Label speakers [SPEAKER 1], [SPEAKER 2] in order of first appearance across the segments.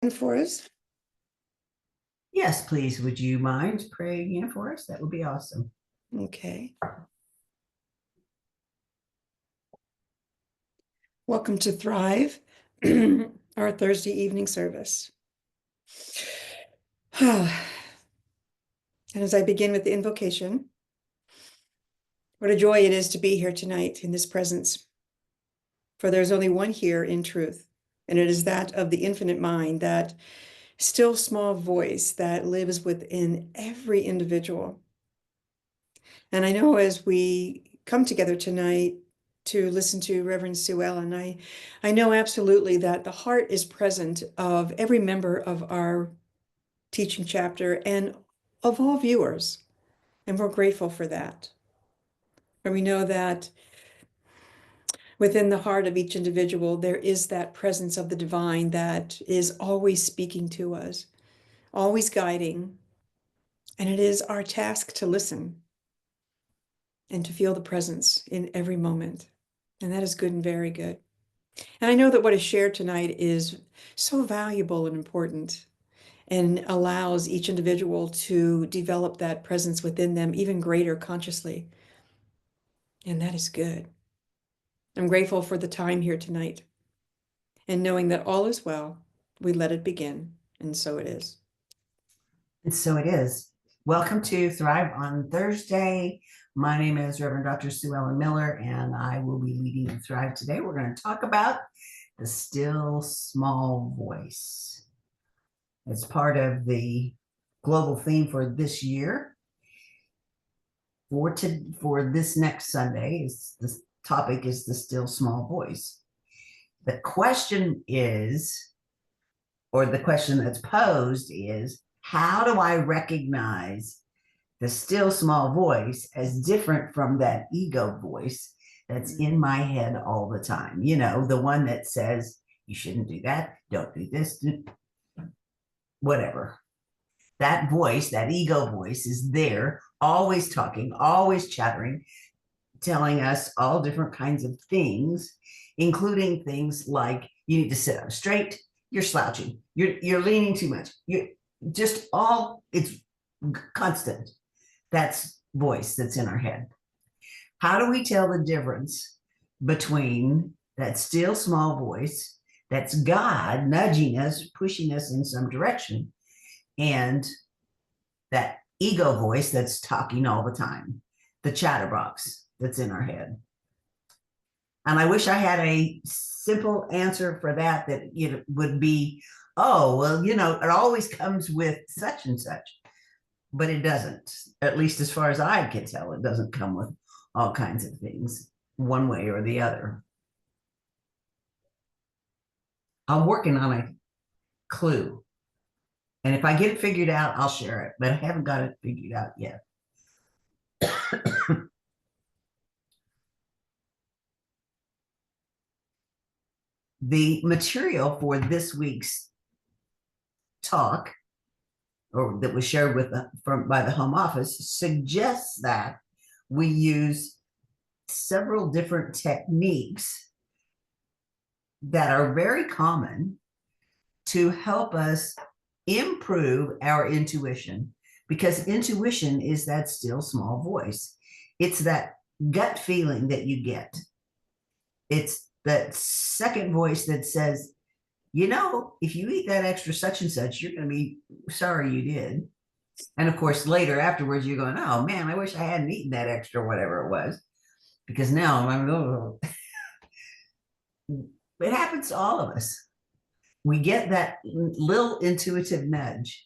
[SPEAKER 1] For us.
[SPEAKER 2] Yes, please. Would you mind praying in for us? That would be awesome.
[SPEAKER 1] Okay. Welcome to Thrive, our Thursday evening service. And as I begin with the invocation, what a joy it is to be here tonight in this presence. For there's only one here in truth, and it is that of the infinite mind, that still small voice that lives within every individual. And I know as we come together tonight to listen to Reverend Suellen, I know absolutely that the heart is present of every member of our teaching chapter and of all viewers. And we're grateful for that. And we know that within the heart of each individual, there is that presence of the divine that is always speaking to us, always guiding. And it is our task to listen and to feel the presence in every moment. And that is good and very good. And I know that what is shared tonight is so valuable and important and allows each individual to develop that presence within them even greater consciously. And that is good. I'm grateful for the time here tonight. And knowing that all is well, we let it begin. And so it is.
[SPEAKER 2] And so it is. Welcome to Thrive on Thursday. My name is Reverend Dr. Suellen Miller, and I will be leading you Thrive today. We're going to talk about the still small voice. It's part of the global theme for this year. For this next Sunday, the topic is the still small voice. The question is, or the question that's posed is, how do I recognize the still small voice as different from that ego voice that's in my head all the time? You know, the one that says, you shouldn't do that, don't do this, whatever. That voice, that ego voice is there, always talking, always chattering, telling us all different kinds of things, including things like you need to sit up straight, you're slouching, you're leaning too much, you just all, it's constant. That's voice that's in our head. How do we tell the difference between that still small voice that's God nudging us, pushing us in some direction, and that ego voice that's talking all the time, the chatterbox that's in our head? And I wish I had a simple answer for that, that it would be, oh, well, you know, it always comes with such and such. But it doesn't. At least as far as I can tell, it doesn't come with all kinds of things one way or the other. I'm working on a clue. And if I get it figured out, I'll share it. But I haven't got it figured out yet. The material for this week's talk, or that was shared by the home office, suggests that we use several different techniques that are very common to help us improve our intuition, because intuition is that still small voice. It's that gut feeling that you get. It's that second voice that says, you know, if you eat that extra such and such, you're going to be sorry you did. And of course, later afterwards, you're going, oh man, I wish I hadn't eaten that extra, whatever it was, because now I'm, oh. It happens to all of us. We get that little intuitive nudge.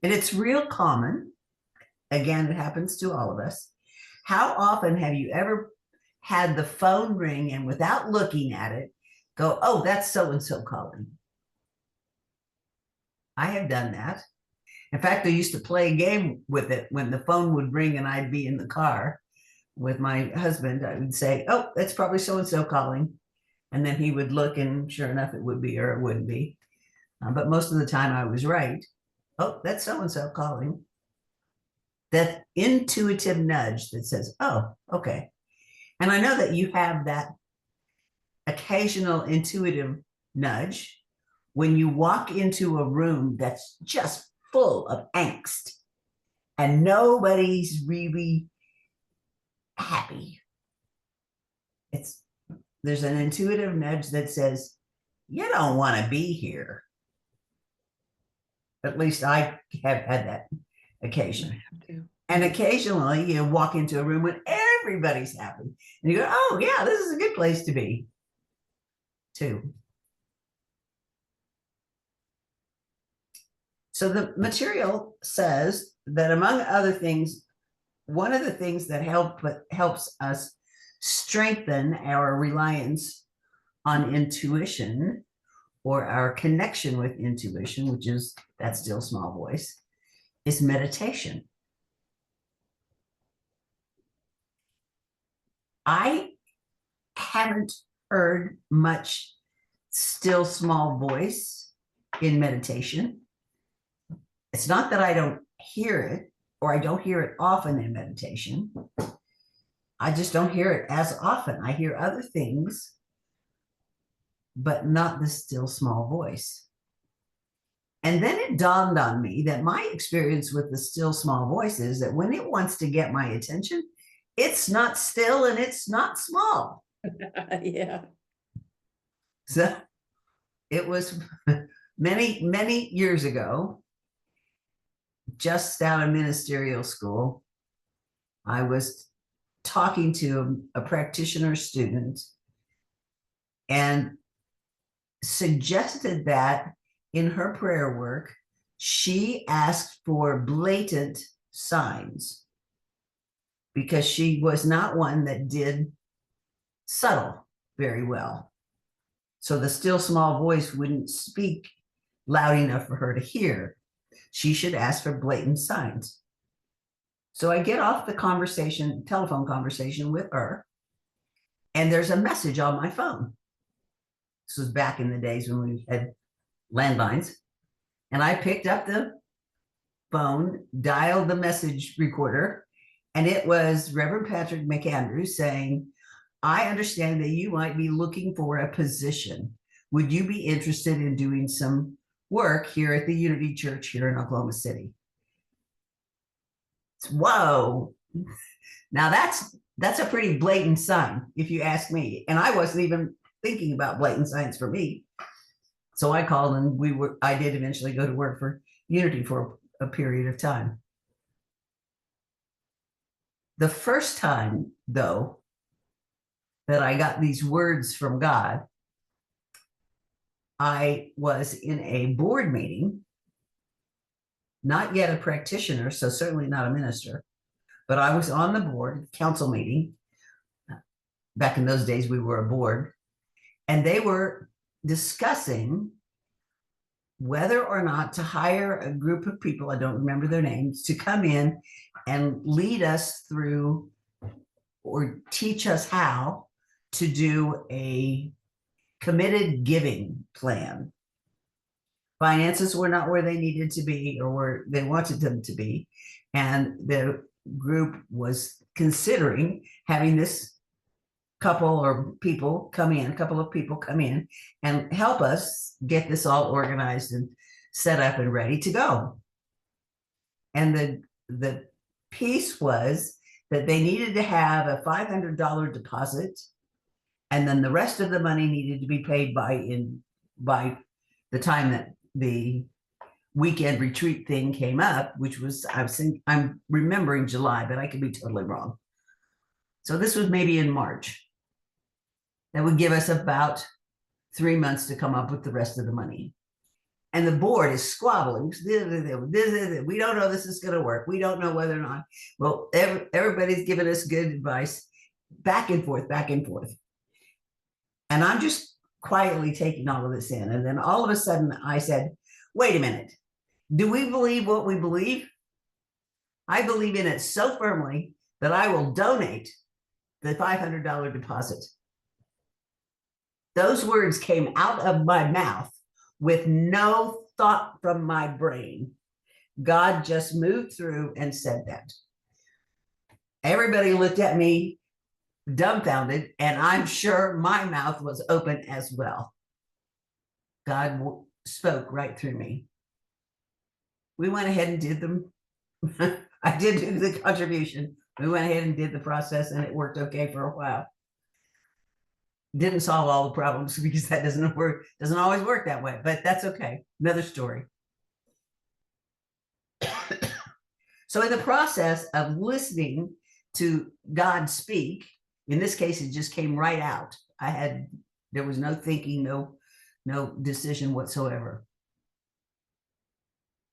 [SPEAKER 2] And it's real common. Again, it happens to all of us. How often have you ever had the phone ring and without looking at it, go, oh, that's so-and-so calling? I have done that. In fact, I used to play a game with it when the phone would ring and I'd be in the car with my husband. I would say, oh, that's probably so-and-so calling. And then he would look, and sure enough, it would be or it wouldn't be. But most of the time I was right. Oh, that's so-and-so calling. That intuitive nudge that says, oh, okay. And I know that you have that occasional intuitive nudge when you walk into a room that's just full of angst and nobody's really happy. There's an intuitive nudge that says, you don't want to be here. At least I have had that occasion. And occasionally you walk into a room when everybody's happy. And you go, oh, yeah, this is a good place to be, too. So the material says that, among other things, one of the things that helps us strengthen our reliance on intuition, or our connection with intuition, which is that still small voice, is meditation. I haven't heard much still small voice in meditation. It's not that I don't hear it, or I don't hear it often in meditation. I just don't hear it as often. I hear other things, but not the still small voice. And then it dawned on me that my experience with the still small voice is that when it wants to get my attention, it's not still and it's not small.
[SPEAKER 1] Yeah.
[SPEAKER 2] So it was many, many years ago, just out of ministerial school, I was talking to a practitioner student and suggested that in her prayer work, she asked for blatant signs, because she was not one that did subtle very well. So the still small voice wouldn't speak loud enough for her to hear. She should ask for blatant signs. So I get off the telephone conversation with her, and there's a message on my phone. This was back in the days when we had landlines. And I picked up the phone, dialed the message recorder, and it was Reverend Patrick McAndrews saying, I understand that you might be looking for a position. Would you be interested in doing some work here at the Unity Church here in Oklahoma City? Whoa. Now that's a pretty blatant sign, if you ask me. And I wasn't even thinking about blatant signs for me. So I called, and I did eventually go to work for Unity for a period of time. The first time, though, that I got these words from God, I was in a board meeting, not yet a practitioner, so certainly not a minister, but I was on the board, council meeting. Back in those days, we were a board, and they were discussing whether or not to hire a group of people, I don't remember their names, to come in and lead us through or teach us how to do a committed giving plan. Finances were not where they needed to be or where they wanted them to be. And the group was considering having this couple of people come in and help us get this all organized and set up and ready to go. And the piece was that they needed to have a $500 deposit, and then the rest of the money needed to be paid by the time that the weekend retreat thing came up, which was, I'm remembering July, but I could be totally wrong. So this was maybe in March. That would give us about 3 months to come up with the rest of the money. And the board is squabbling. We don't know this is going to work. We don't know whether or not. Well, everybody's giving us good advice, back and forth, back and forth. And I'm just quietly taking all of this in. And then all of a sudden I said, wait a minute. Do we believe what we believe? I believe in it so firmly that I will donate the $500 deposit. Those words came out of my mouth with no thought from my brain. God just moved through and said that. Everybody looked at me dumbfounded, and I'm sure my mouth was open as well. God spoke right through me. We went ahead and did them. I did do the contribution. We went ahead and did the process, and it worked okay for a while. Didn't solve all the problems because that doesn't always work that way, but that's okay. Another story. So in the process of listening to God speak, in this case, it just came right out. There was no thinking, no decision whatsoever.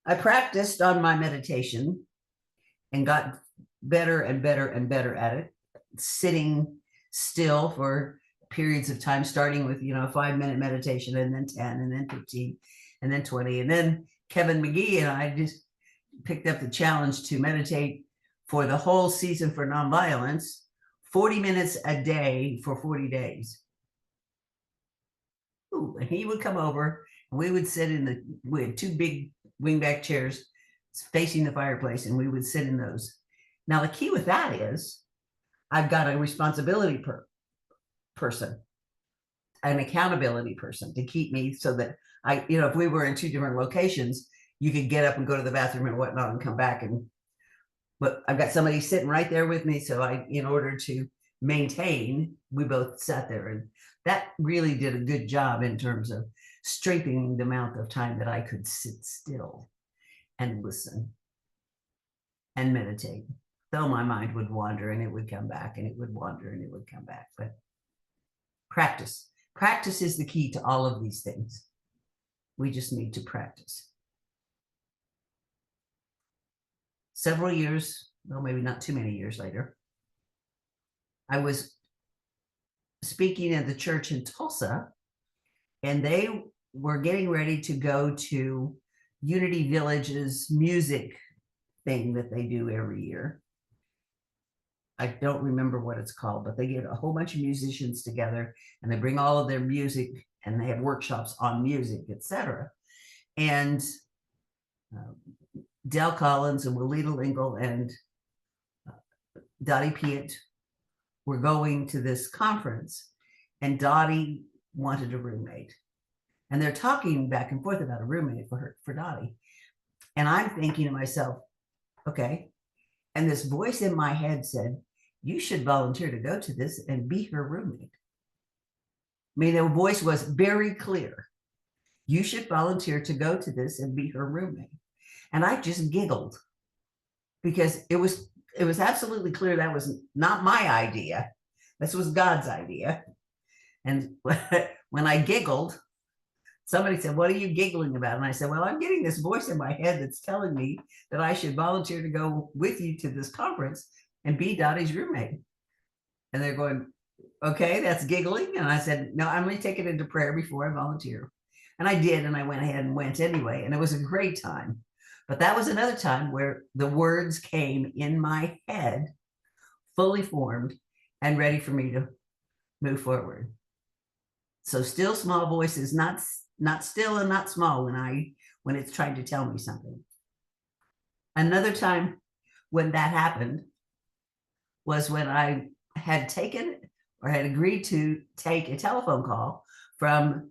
[SPEAKER 2] I practiced on my meditation and got better and better and better at it, sitting still for periods of time, starting with, a 5-minute meditation, and then 10, and then 15, and then 20. And then Kevin McGee and I just picked up the challenge to meditate for the whole season for nonviolence, 40 minutes a day for 40 days. Ooh, and he would come over, and we would sit we had 2 big wingback chairs facing the fireplace, and we would sit in those. Now, the key with that is I've got a responsibility person, an accountability person to keep me so that if we were in 2 different locations, you could get up and go to the bathroom and whatnot and come back. But I've got somebody sitting right there with me. So in order to maintain, we both sat there, and that really did a good job in terms of strengthening the amount of time that I could sit still and listen and meditate. Though my mind would wander, and it would come back, and it would wander, and it would come back. But practice is the key to all of these things. We just need to practice. Several years, well, maybe not too many years later, I was speaking at the church in Tulsa, and they were getting ready to go to Unity Village's music thing that they do every year. I don't remember what it's called, but they get a whole bunch of musicians together, and they bring all of their music, and they have workshops on music, etc. And Del Collins and Willita Lingle and Dottie Piet were going to this conference, and Dottie wanted a roommate. And they're talking back and forth about a roommate for Dottie. And I'm thinking to myself, okay. And this voice in my head said, you should volunteer to go to this and be her roommate. I mean, the voice was very clear. You should volunteer to go to this and be her roommate. And I just giggled because it was absolutely clear that was not my idea. This was God's idea. And when I giggled, somebody said, what are you giggling about? And I said, well, I'm getting this voice in my head that's telling me that I should volunteer to go with you to this conference and be Dottie's roommate. And they're going, okay, that's giggling. And I said, no, I'm going to take it into prayer before I volunteer. And I did, and I went ahead and went anyway. And it was a great time. But that was another time where the words came in my head, fully formed and ready for me to move forward. So still small voices, not still and not small when it's trying to tell me something. Another time when that happened was when I had taken or had agreed to take a telephone call from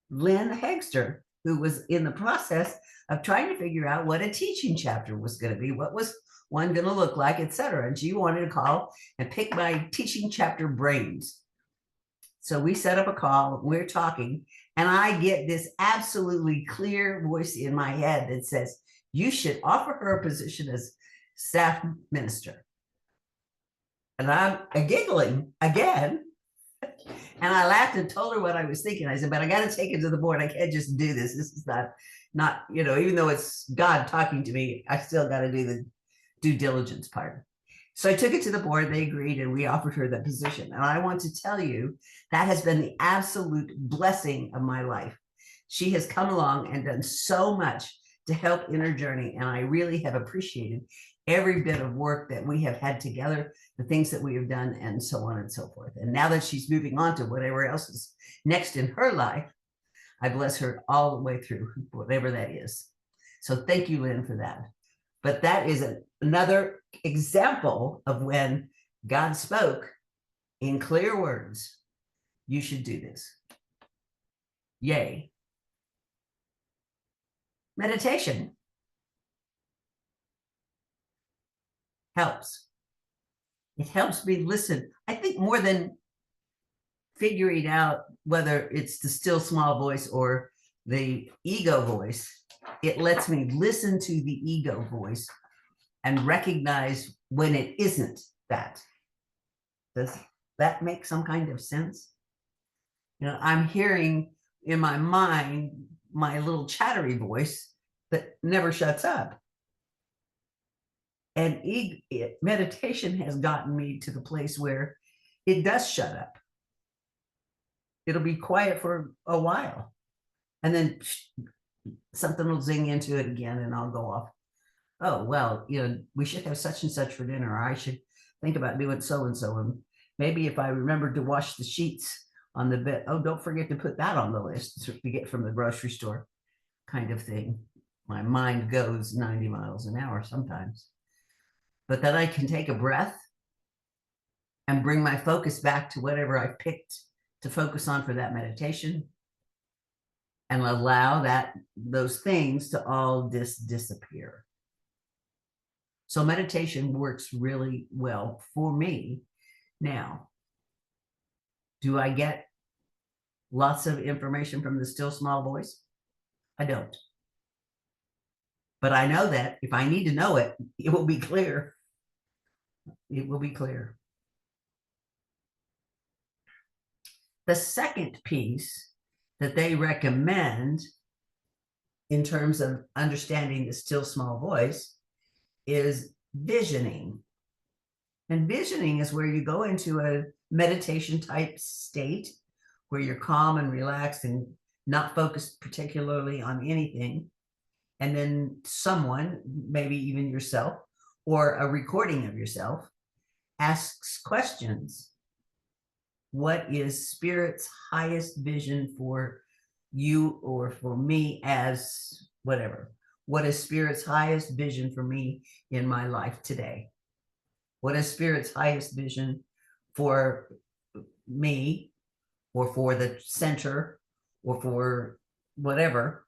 [SPEAKER 2] Lynn Hegster, who was in the process of trying to figure out what a teaching chapter was going to be, what was one going to look like, etc. And she wanted to call and pick my teaching chapter brains. So we set up a call, we're talking, and I get this absolutely clear voice in my head that says, you should offer her a position as staff minister. And I'm giggling again. And I laughed and told her what I was thinking. I said, but I got to take it to the board. I can't just do this. This is not, even though it's God talking to me, I still got to do the due diligence part. So I took it to the board, they agreed, and we offered her that position. And I want to tell you, that has been the absolute blessing of my life. She has come along and done so much to help in her journey. And I really have appreciated every bit of work that we have had together, the things that we have done, and so on and so forth. And now that she's moving on to whatever else is next in her life, I bless her all the way through, whatever that is. So thank you, Lynn, for that. But that is another example of when God spoke in clear words, you should do this. Yay. meditation helps. It helps me listen. I think more than figuring out whether it's the still small voice or the ego voice, it lets me listen to the ego voice and recognize when it isn't that. Does that make some kind of sense? I'm hearing in my mind my little chattery voice that never shuts up. And meditation has gotten me to the place where it does shut up. It'll be quiet for a while, and then something will zing into it again, and I'll go off. Oh, well, we should have such and such for dinner. Or I should think about doing so and so. And maybe if I remembered to wash the sheets on the bed, oh, don't forget to put that on the list to get from the grocery store, kind of thing. My mind goes 90 miles an hour sometimes. But then I can take a breath and bring my focus back to whatever I picked to focus on for that meditation, and allow those things to all disappear. So meditation works really well for me. Now, do I get lots of information from the still small voice? I don't. But I know that if I need to know it, it will be clear. It will be clear. The second piece that they recommend in terms of understanding the still small voice is visioning. And visioning is where you go into a meditation type state where you're calm and relaxed and not focused particularly on anything. And then someone, maybe even yourself or a recording of yourself, asks questions. What is Spirit's highest vision for you or for me as whatever? What is Spirit's highest vision for me in my life today? What is Spirit's highest vision for me or for the center or for whatever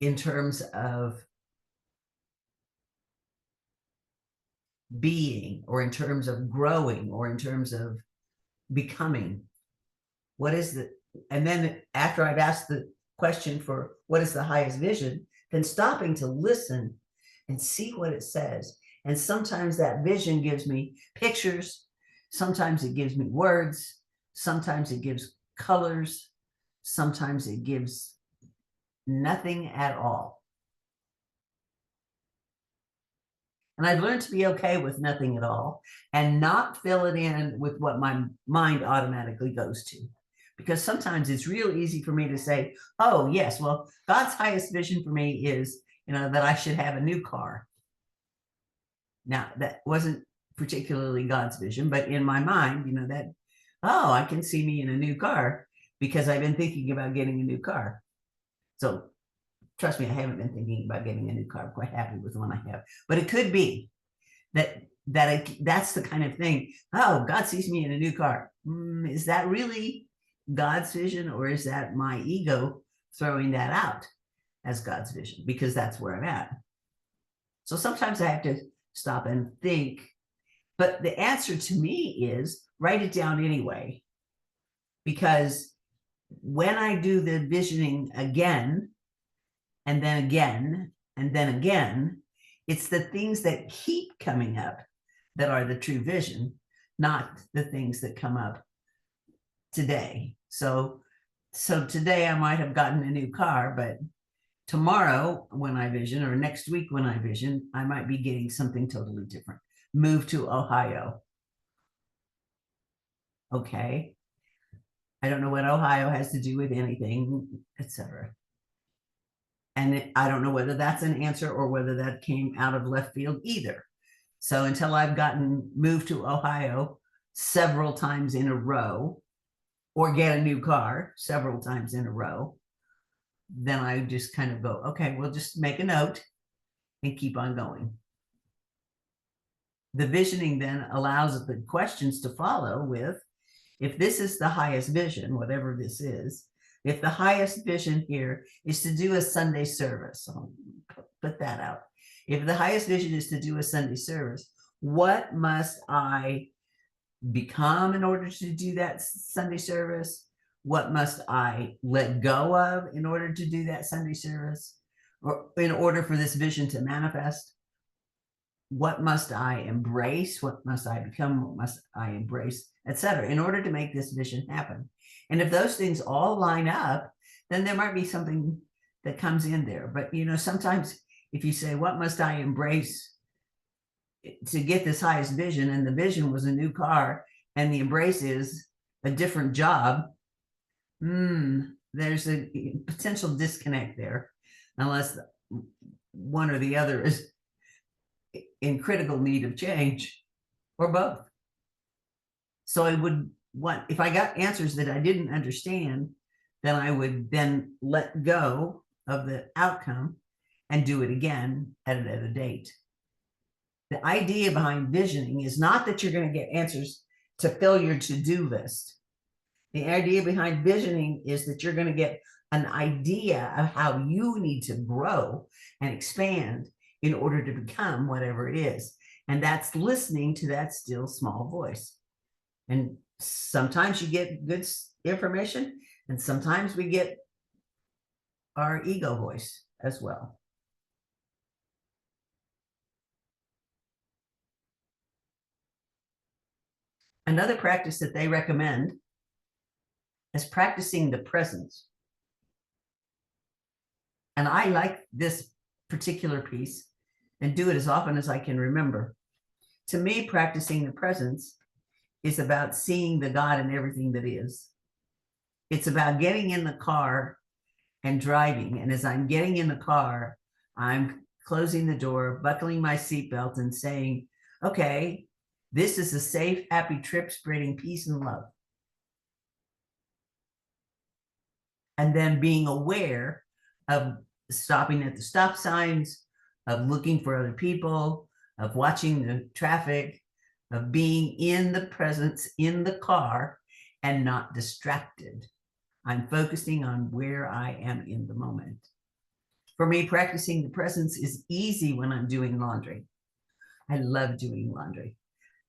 [SPEAKER 2] in terms of being or in terms of growing or in terms of becoming? What is the, and then after I've asked the question for what is the highest vision, then stopping to listen and see what it says. And sometimes that vision gives me pictures, sometimes it gives me words, sometimes it gives colors, sometimes it gives nothing at all. And I've learned to be okay with nothing at all and not fill it in with what my mind automatically goes to. Because sometimes it's real easy for me to say, oh, yes, well, God's highest vision for me is, that I should have a new car. Now, that wasn't particularly God's vision, but in my mind, that, oh, I can see me in a new car because I've been thinking about getting a new car. So trust me, I haven't been thinking about getting a new car. I'm quite happy with the one I have. But it could be that's the kind of thing. Oh, God sees me in a new car. Is that really God's vision, or is that my ego throwing that out as God's vision? Because that's where I'm at. So sometimes I have to stop and think. But the answer to me is write it down anyway. Because when I do the visioning again, and then again, and then again, it's the things that keep coming up that are the true vision, not the things that come up today. So today I might have gotten a new car, but tomorrow when I vision, or next week when I vision, I might be getting something totally different. Move to Ohio. Okay. I don't know what Ohio has to do with anything, etc. And I don't know whether that's an answer or whether that came out of left field either. So until I've moved to Ohio several times in a row, or get a new car several times in a row, then I just kind of go, okay, we'll just make a note and keep on going. The visioning then allows the questions to follow with, if this is the highest vision, whatever this is, If the highest vision here is to do a Sunday service, I'll put that out. If the highest vision is to do a Sunday service, what must I become in order to do that Sunday service? What must I let go of in order to do that Sunday service? Or in order for this vision to manifest? What must I embrace? What must I become? What must I embrace, etc., in order to make this vision happen? And if those things all line up, then there might be something that comes in there. But sometimes if you say, what must I embrace to get this highest vision, and the vision was a new car and the embrace is a different job, there's a potential disconnect there, unless one or the other is in critical need of change, or both. So I would want, if I got answers that I didn't understand, then I would then let go of the outcome and do it again at a date. The idea behind visioning is not that you're going to get answers to fill your to-do list. The idea behind visioning is that you're going to get an idea of how you need to grow and expand in order to become whatever it is. And that's listening to that still small voice. And sometimes you get good information, and sometimes we get our ego voice as well. Another practice that they recommend is practicing the presence. And I like this particular piece and do it as often as I can remember. To me, practicing the presence is about seeing the God in everything that is. It's about getting in the car and driving. And as I'm getting in the car, I'm closing the door, buckling my seatbelt, and saying, okay, this is a safe, happy trip, spreading peace and love. And then being aware of stopping at the stop signs, of looking for other people, of watching the traffic, of being in the presence in the car and not distracted. I'm focusing on where I am in the moment. For me, practicing the presence is easy when I'm doing laundry. I love doing laundry.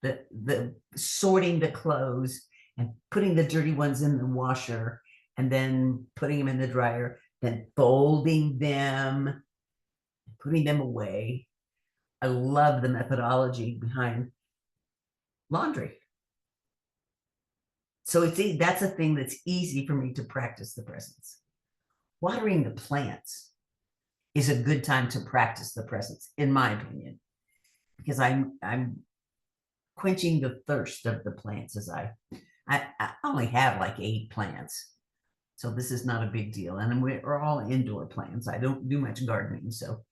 [SPEAKER 2] The sorting the clothes and putting the dirty ones in the washer and then putting them in the dryer, then folding them, putting them away. I love the methodology behind laundry. So that's a thing that's easy for me to practice the presence. Watering the plants is a good time to practice the presence, in my opinion, because I'm quenching the thirst of the plants. As I only have like 8 plants, so this is not a big deal. And we're all indoor plants. I don't do much gardening, so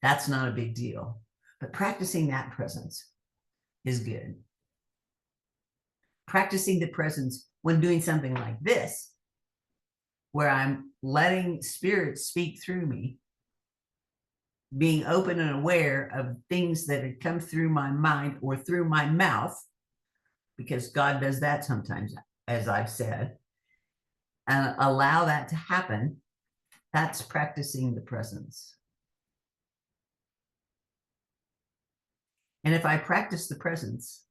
[SPEAKER 2] that's not a big deal. But practicing that presence is good. Practicing the presence when doing something like this, where I'm letting spirit speak through me, being open and aware of things that had come through my mind or through my mouth, because God does that sometimes, as I've said, and allow that to happen. That's practicing the presence. And if I practice the presence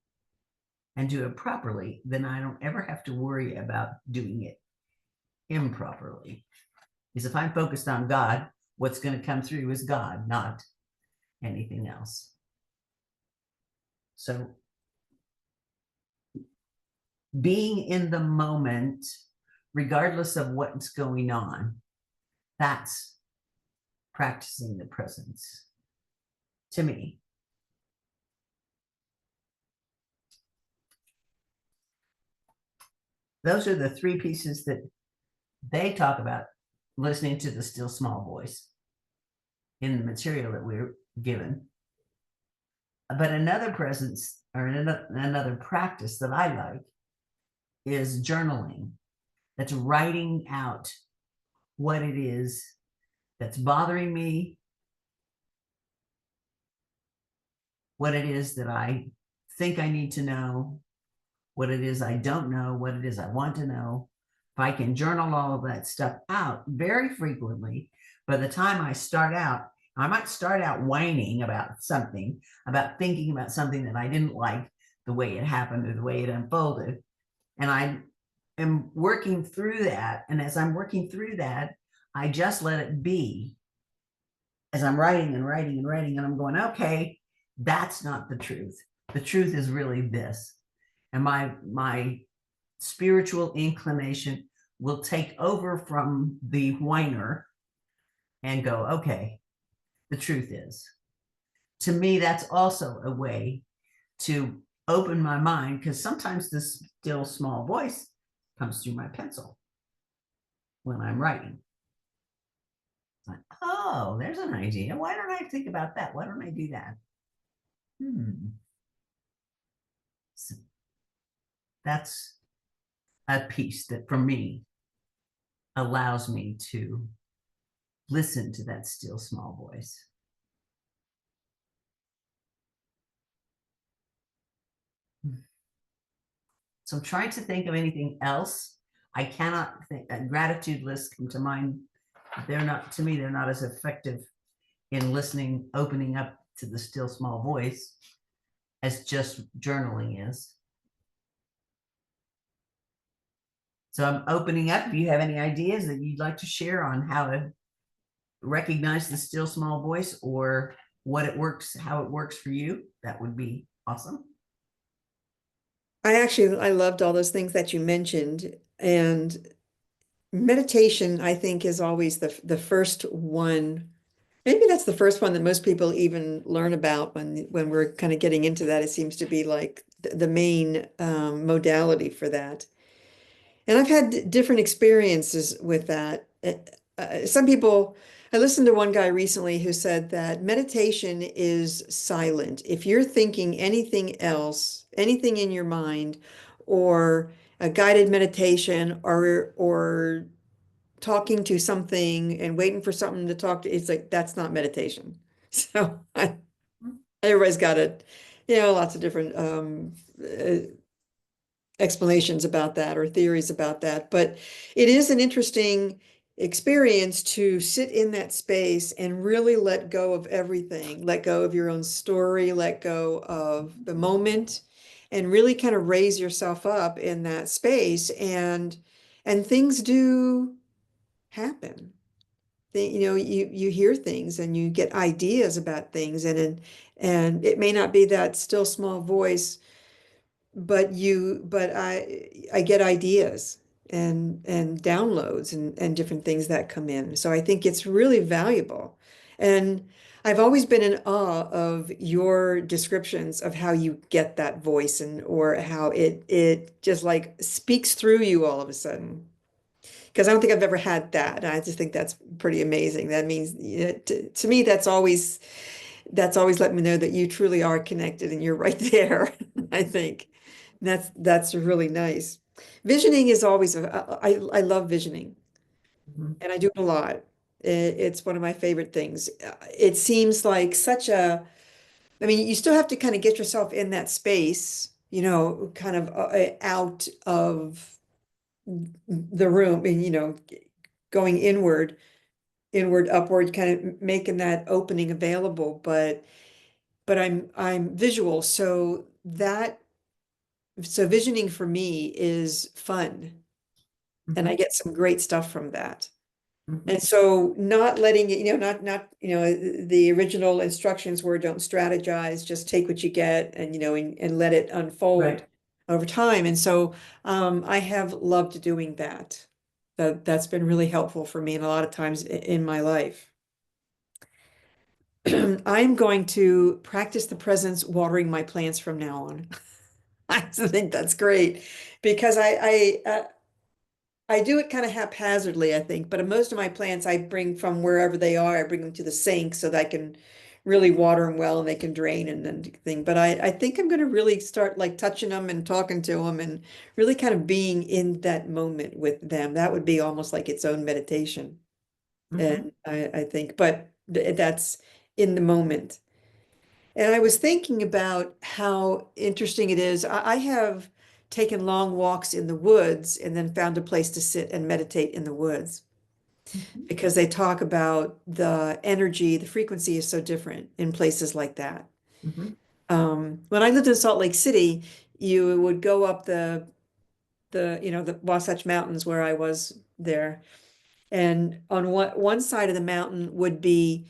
[SPEAKER 2] and do it properly, then I don't ever have to worry about doing it improperly. Because if I'm focused on God, what's going to come through is God, not anything else. So being in the moment, regardless of what's going on, that's practicing the presence to me. Those are the 3 pieces that they talk about listening to the still small voice in the material that we're given. But another presence or another practice that I like is journaling. That's writing out what it is that's bothering me, what it is that I think I need to know, what it is I don't know, what it is I want to know. If I can journal all of that stuff out very frequently, by the time I start out, I might start out whining about something, about thinking about something that I didn't like the way it happened or the way it unfolded. And I am working through that. And as I'm working through that, I just let it be as I'm writing and writing and writing. And I'm going, okay, that's not the truth. The truth is really this. And my spiritual inclination will take over from the whiner and go, okay, the truth is. To me, that's also a way to open my mind, because sometimes this still small voice comes through my pencil when I'm writing. Like, oh, there's an idea. Why don't I think about that? Why don't I do that? So that's a piece that for me allows me to listen to that still small voice. So I'm trying to think of anything else. I cannot think that gratitude lists come to mind. They're not, to me, they're not as effective in listening, opening up to the still small voice as just journaling is. So I'm opening up. Do you have any ideas that you'd like to share on how to recognize the still small voice, or what it works, how it works for you? That would be awesome.
[SPEAKER 1] I loved all those things that you mentioned, and meditation, I think, is always the first one. Maybe that's the first one that most people even learn about when we're kind of getting into that. It seems to be like the main modality for that. And I've had different experiences with that. Some people, I listened to one guy recently who said that meditation is silent. If you're thinking anything else, anything in your mind, or a guided meditation, or talking to something and waiting for something to talk to, it's like that's not meditation. So everybody's got it, lots of different explanations about that or theories about that. But it is an interesting experience to sit in that space and really let go of everything, let go of your own story, let go of the moment, and really kind of raise yourself up in that space. And things do happen. You hear things and you get ideas about things, and it may not be that still small voice, but I get ideas and downloads and different things that come in. So I think it's really valuable. And I've always been in awe of your descriptions of how you get that voice, and or how it just like speaks through you all of a sudden. Because I don't think I've ever had that. I just think that's pretty amazing. That means, to me, that's always let me know that you truly are connected and you're right there, I think. That's really nice. Visioning is always I love visioning,
[SPEAKER 2] Mhm.
[SPEAKER 1] and I do it a lot. It's one of my favorite things. It seems like I mean, you still have to kind of get yourself in that space, kind of out of the room, and going inward, upward, kind of making that opening available. But I'm visual, so visioning for me is fun, and I
[SPEAKER 2] Mhm.
[SPEAKER 1] get some great stuff from that. And
[SPEAKER 2] Mhm.
[SPEAKER 1] so not letting it, not the original instructions were don't strategize, just take what you get, and let it unfold
[SPEAKER 2] Right.
[SPEAKER 1] over time. And so I have loved doing that. That's been really helpful for me, and a lot of times in my life. I'm going to practice the presence watering my plants from now on. I think that's great because I do it kind of haphazardly, I think, but most of my plants I bring from wherever they are. I bring them to the sink so that I can really water them well and they can drain and thing. But I think I'm going to really start like touching them and talking to them and really kind of being in that moment with them. That would be almost like its own meditation.
[SPEAKER 2] Mhm.
[SPEAKER 1] And I think, but that's in the moment. And I was thinking about how interesting it is. I have taken long walks in the woods and then found a place to sit and meditate in the woods
[SPEAKER 2] Mhm.
[SPEAKER 1] because they talk about the energy, the frequency is so different in places like that.
[SPEAKER 2] Mhm.
[SPEAKER 1] When I lived in Salt Lake City, you would go up the Wasatch Mountains where I was there. And on one side of the mountain would be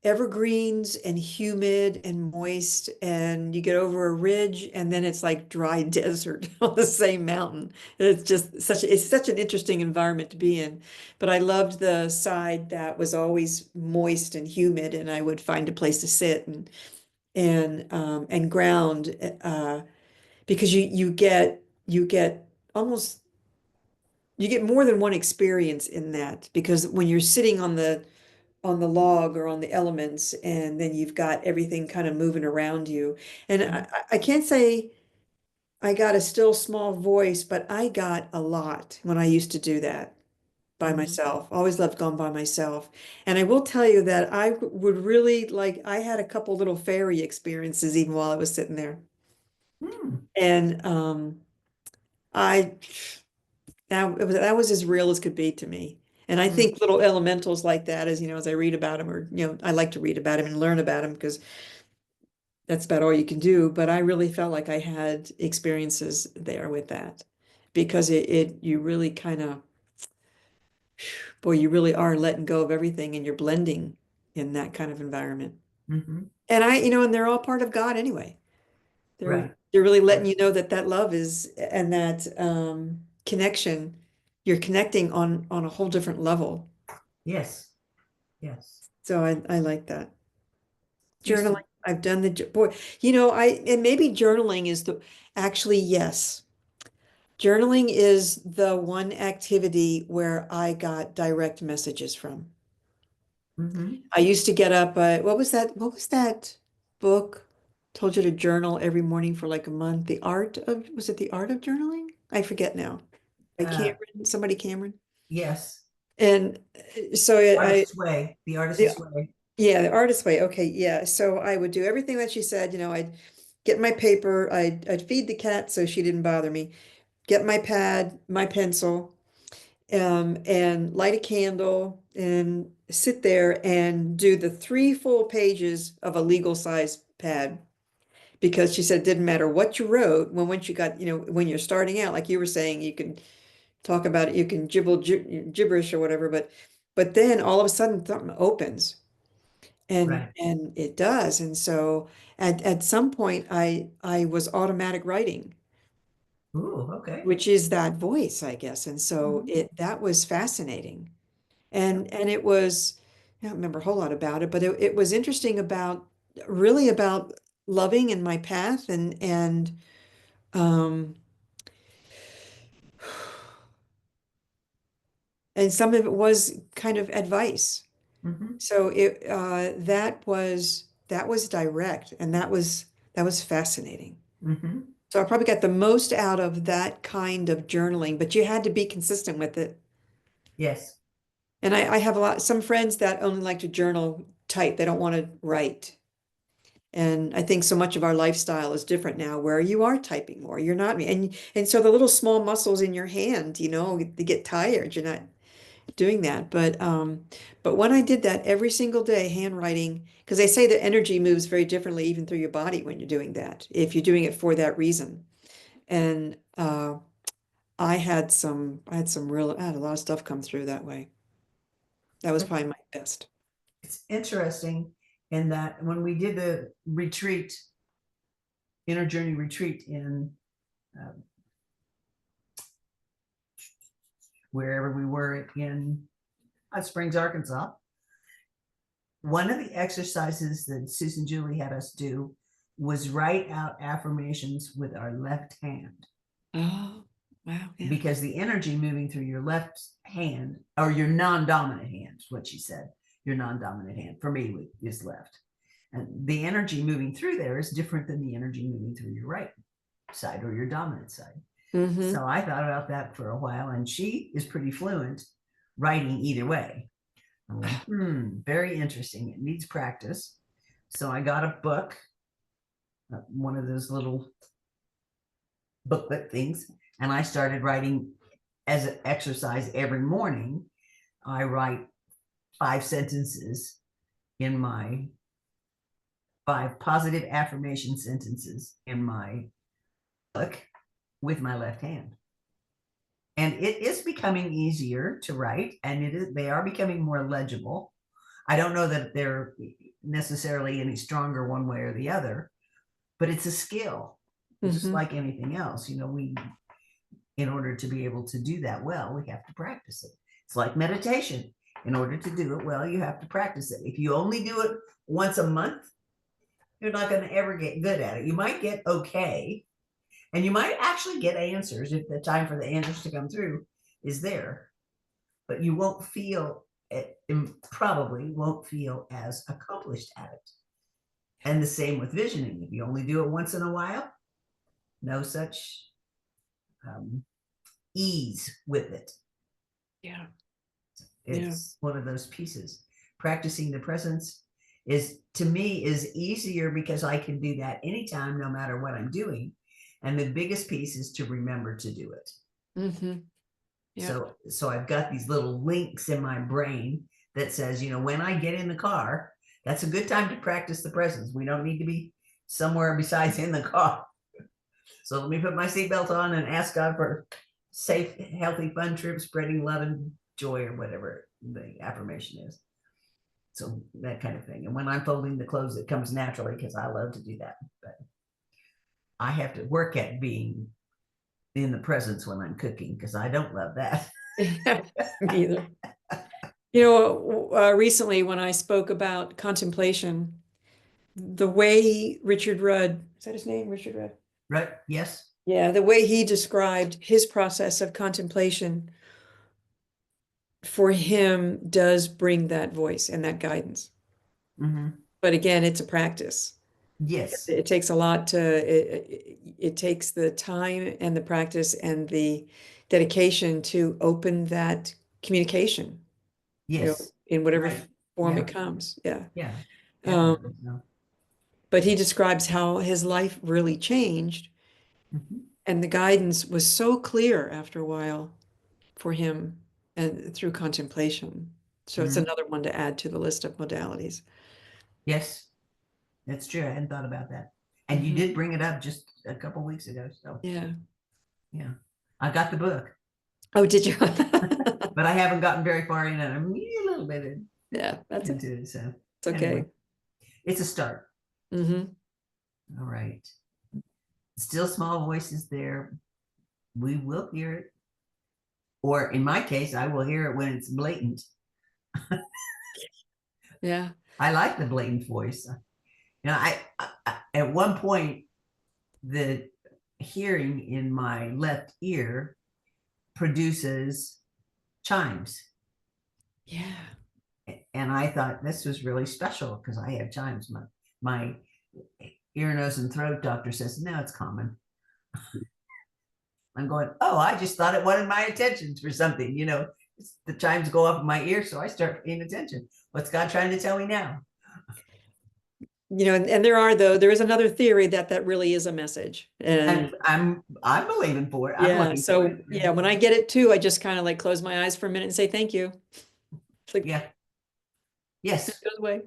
[SPEAKER 1] evergreens and humid and moist, and you get over a ridge, and then it's like dry desert on the same mountain. It's just such an interesting environment to be in. But I loved the side that was always moist and humid, and I would find a place to sit and ground because you get almost you get more than one experience in that because when you're sitting on the log or on the elements and then you've got everything kind of moving around you. And I can't say I got a still small voice, but I got a lot when I used to do that by
[SPEAKER 2] Mhm.
[SPEAKER 1] myself. Always loved going by myself. And I will tell you that I would really like I had a couple little fairy experiences even while I was sitting there.
[SPEAKER 2] Mm.
[SPEAKER 1] And I that was as real as could be to me. And I
[SPEAKER 2] Mm.
[SPEAKER 1] think little elementals like that, as I read about them, or I like to read about them and learn about them because that's about all you can do. But I really felt like I had experiences there with that because you really kind of, boy, you really are letting go of everything and you're blending in that kind of environment.
[SPEAKER 2] Mhm.
[SPEAKER 1] And and they're all part of God anyway. They're
[SPEAKER 2] Right.
[SPEAKER 1] they're really letting
[SPEAKER 2] Right.
[SPEAKER 1] you know that that love is and that connection, you're connecting on a whole different level.
[SPEAKER 2] Yes. Yes.
[SPEAKER 1] So I like that.
[SPEAKER 2] Used
[SPEAKER 1] Journaling,
[SPEAKER 2] to.
[SPEAKER 1] I've done boy, and maybe journaling is actually, yes. Journaling is the one activity where I got direct messages from.
[SPEAKER 2] Mhm.
[SPEAKER 1] I used to get up, what was that book? Told you to journal every morning for like a month. Was it The Art of Journaling? I forget now. By
[SPEAKER 2] Uh,
[SPEAKER 1] somebody Cameron.
[SPEAKER 2] yes.
[SPEAKER 1] And so
[SPEAKER 2] Artist's way. The
[SPEAKER 1] the,
[SPEAKER 2] artist's way.
[SPEAKER 1] yeah, the artist way. Okay, yeah. So I would do everything that she said. I'd get my paper, I'd feed the cat so she didn't bother me, get my pad, my pencil, and light a candle and sit there and do the 3 full pages of a legal size pad. Because she said it didn't matter what you wrote, once you got, when you're starting out, like you were saying, you can talk about it, you can gibberish or whatever, but then all of a sudden something opens. And
[SPEAKER 2] Right.
[SPEAKER 1] and it does. And so at some point I was automatic writing,
[SPEAKER 2] Ooh, okay.
[SPEAKER 1] which is that voice, I guess. And so
[SPEAKER 2] Mhm.
[SPEAKER 1] that was fascinating.
[SPEAKER 2] Yep.
[SPEAKER 1] And it was, I don't remember a whole lot about it, but it was interesting really about loving and my path and some of it was kind of advice.
[SPEAKER 2] Mhm.
[SPEAKER 1] So that was direct and that was fascinating.
[SPEAKER 2] Mhm.
[SPEAKER 1] So I probably got the most out of that kind of journaling, but you had to be consistent with it.
[SPEAKER 2] Yes.
[SPEAKER 1] And I have some friends that only like to journal type. They don't want to write. And I think so much of our lifestyle is different now where you are typing more. You're not, and so the little small muscles in your hand, they get tired. You're not doing that. But when I did that every single day, handwriting, because they say the energy moves very differently even through your body when you're doing that, if you're doing it for that reason. And I had a lot of stuff come through that way. That was probably my best.
[SPEAKER 2] It's interesting in that when we did the retreat, inner journey retreat in um, wherever we were in Hot Springs, Arkansas, one of the exercises that Susan Julie had us do was write out affirmations with our left hand
[SPEAKER 1] Oh, wow, yeah.
[SPEAKER 2] because the energy moving through your left hand or your non-dominant hand, what she said, your non-dominant hand for me is left. And the energy moving through there is different than the energy moving through your right side or your dominant side.
[SPEAKER 1] Mm-hmm.
[SPEAKER 2] So I thought about that for a while, and she is pretty fluent writing either way. I'm like, very interesting. It needs practice. So I got a book, one of those little booklet things, and I started writing as an exercise every morning. I write 5 sentences in my 5 positive affirmation sentences in my book with my left hand. And it is becoming easier to write, and they are becoming more legible. I don't know that they're necessarily any stronger one way or the other, but it's a skill. It's just like anything else. In order to be able to do that well, we have to practice it. It's like meditation. In order to do it well, you have to practice it. If you only do it once a month, you're not going to ever get good at it. You might get okay, and you might actually get answers if the time for the answers to come through is there, but you won't feel it, probably won't feel as accomplished at it. And the same with visioning. If you only do it once in a while, no such ease with it.
[SPEAKER 1] Yeah.
[SPEAKER 2] It's one of those pieces. Practicing the presence is, to me, is easier because I can do that anytime, no matter what I'm doing. And the biggest piece is to remember to do it. So I've got these little links in my brain that says, when I get in the car, that's a good time to practice the presence. We don't need to be somewhere besides in the car. So let me put my seatbelt on and ask God for safe, healthy, fun trip, spreading love and joy, or whatever the affirmation is. So that kind of thing. And when I'm folding the clothes, it comes naturally because I love to do that. But I have to work at being in the presence when I'm cooking, because I don't love that.
[SPEAKER 1] Me either. Recently when I spoke about contemplation, the way Richard Rudd, is that his name, Richard Rudd?
[SPEAKER 2] Right? Yes.
[SPEAKER 1] Yeah, the way he described his process of contemplation for him does bring that voice and that guidance. But again, it's a practice.
[SPEAKER 2] Yes.
[SPEAKER 1] It takes a lot it takes the time and the practice and the dedication to open that communication,
[SPEAKER 2] Yes.
[SPEAKER 1] in whatever
[SPEAKER 2] Right.
[SPEAKER 1] form
[SPEAKER 2] Yeah.
[SPEAKER 1] it comes. Yeah.
[SPEAKER 2] Yeah.
[SPEAKER 1] Um,
[SPEAKER 2] No.
[SPEAKER 1] but he describes how his life really changed, and the guidance was so clear after a while for him and through contemplation. So it's another one to add to the list of modalities.
[SPEAKER 2] Yes, that's true. I hadn't thought about that. And you did bring it up just a couple weeks ago. So
[SPEAKER 1] Yeah.
[SPEAKER 2] yeah, I got the book,
[SPEAKER 1] Oh, did you?
[SPEAKER 2] but I haven't gotten very far in it. I'm a little bit
[SPEAKER 1] Yeah,
[SPEAKER 2] into it. So
[SPEAKER 1] it's okay.
[SPEAKER 2] anyway, it's a start. All right. Still small voices there. We will hear it. Or in my case, I will hear it when it's blatant.
[SPEAKER 1] Yeah.
[SPEAKER 2] I like the blatant voice. I at one point, the hearing in my left ear produces chimes.
[SPEAKER 1] Yeah.
[SPEAKER 2] And I thought this was really special because I have chimes. My ear, nose, and throat doctor says, no, it's common. I'm going, oh, I just thought it wanted my attention for something. The chimes go off in my ear, so I start paying attention. What's God trying to tell me now?
[SPEAKER 1] And there is another theory that really is a message. And
[SPEAKER 2] I'm believing for it. I'm
[SPEAKER 1] yeah,
[SPEAKER 2] looking for it.
[SPEAKER 1] yeah, when I get it too, I just kind of like close my eyes for a minute and say thank you. It's like,
[SPEAKER 2] yeah. Yes.
[SPEAKER 1] it goes away.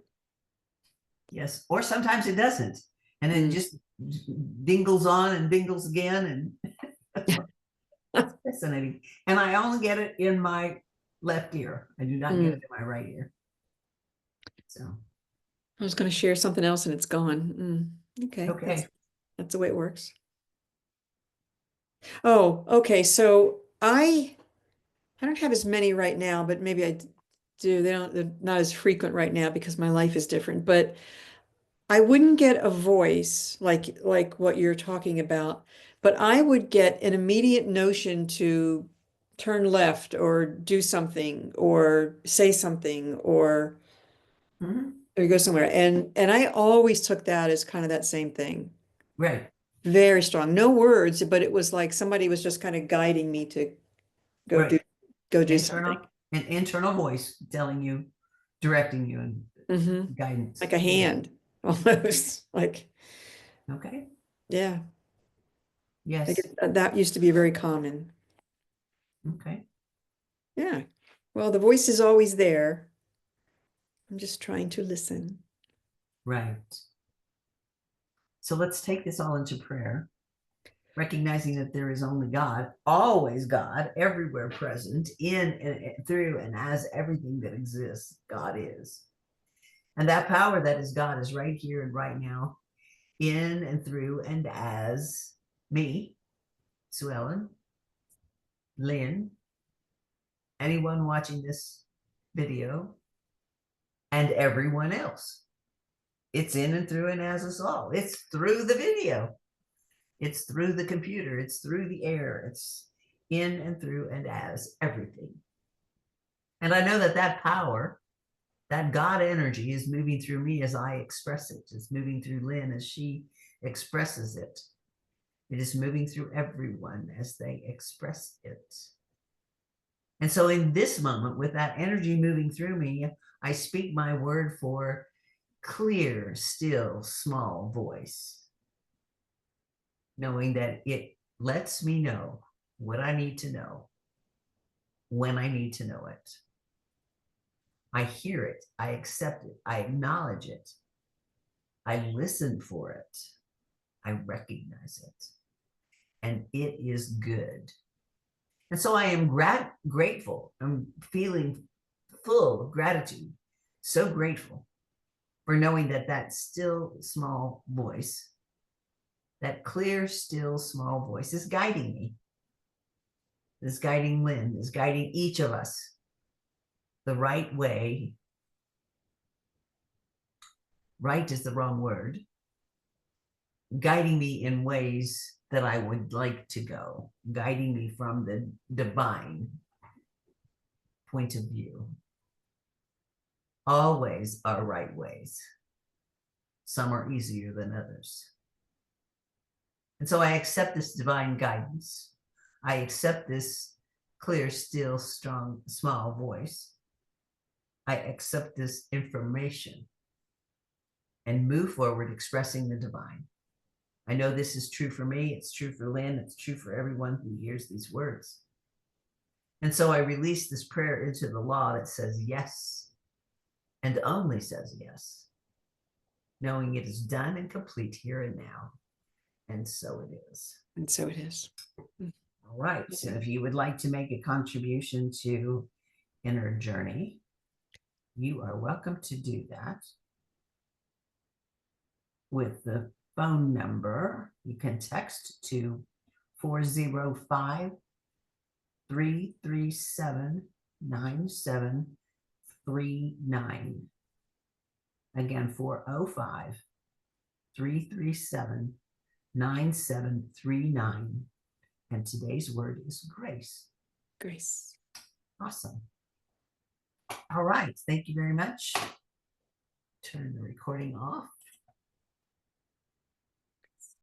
[SPEAKER 2] Yes. Or sometimes it doesn't. And it just dingles on and dingles again. And it's fascinating. And I only get it in my left ear. I do not get it in my right ear. So
[SPEAKER 1] I was going to share something else and it's gone.
[SPEAKER 2] okay.
[SPEAKER 1] That's the way it works. Oh, okay. So I don't have as many right now, but maybe I do. They're not as frequent right now because my life is different. But I wouldn't get a voice like what you're talking about, but I would get an immediate notion to turn left or do something or say something or go somewhere. And I always took that as kind of that same thing.
[SPEAKER 2] Right.
[SPEAKER 1] Very strong. No words, but it was like somebody was just kind of guiding me to go do
[SPEAKER 2] Right.
[SPEAKER 1] go do something.
[SPEAKER 2] An internal voice telling you, directing you, and guidance.
[SPEAKER 1] Like a hand, almost like,
[SPEAKER 2] Okay.
[SPEAKER 1] yeah.
[SPEAKER 2] Yes.
[SPEAKER 1] That used to be very common.
[SPEAKER 2] Okay.
[SPEAKER 1] Yeah. Well, the voice is always there. I'm just trying to listen.
[SPEAKER 2] Right. So let's take this all into prayer, recognizing that there is only God, always God, everywhere present, in and through and as everything that exists, God is. And that power that is God is right here and right now, in and through and as me, Suellen, Lynn, anyone watching this video, and everyone else. It's in and through and as us all. It's through the video. It's through the computer. It's through the air. It's in and through and as everything. And I know that that power, that God energy is moving through me as I express it. It's moving through Lynn as she expresses it. It is moving through everyone as they express it. And so in this moment, with that energy moving through me, I speak my word for clear, still, small voice, knowing that it lets me know what I need to know when I need to know it. I hear it, I accept it, I acknowledge it, I listen for it, I recognize it, and it is good. And so I am grateful. I'm feeling full of gratitude, so grateful for knowing that that still small voice, that clear, still small voice is guiding me, is guiding Lynn, is guiding each of us the right way. Right is the wrong word. Guiding me in ways that I would like to go, guiding me from the divine point of view. All ways are right ways. Some are easier than others. And so I accept this divine guidance. I accept this clear, still, strong, small voice. I accept this information and move forward expressing the divine. I know this is true for me. It's true for Lynn. It's true for everyone who hears these words. And so I release this prayer into the law that says yes, and only says yes, knowing it is done and complete here and now. And so it is.
[SPEAKER 1] And so it is.
[SPEAKER 2] All right. So if you would like to make a contribution to Inner Journey, you are welcome to do that with the phone number. You can text to 405 337 9739. Again, 405 337 9739. And today's word is grace.
[SPEAKER 1] Grace.
[SPEAKER 2] Awesome. All right. Thank you very much. Turn the recording off.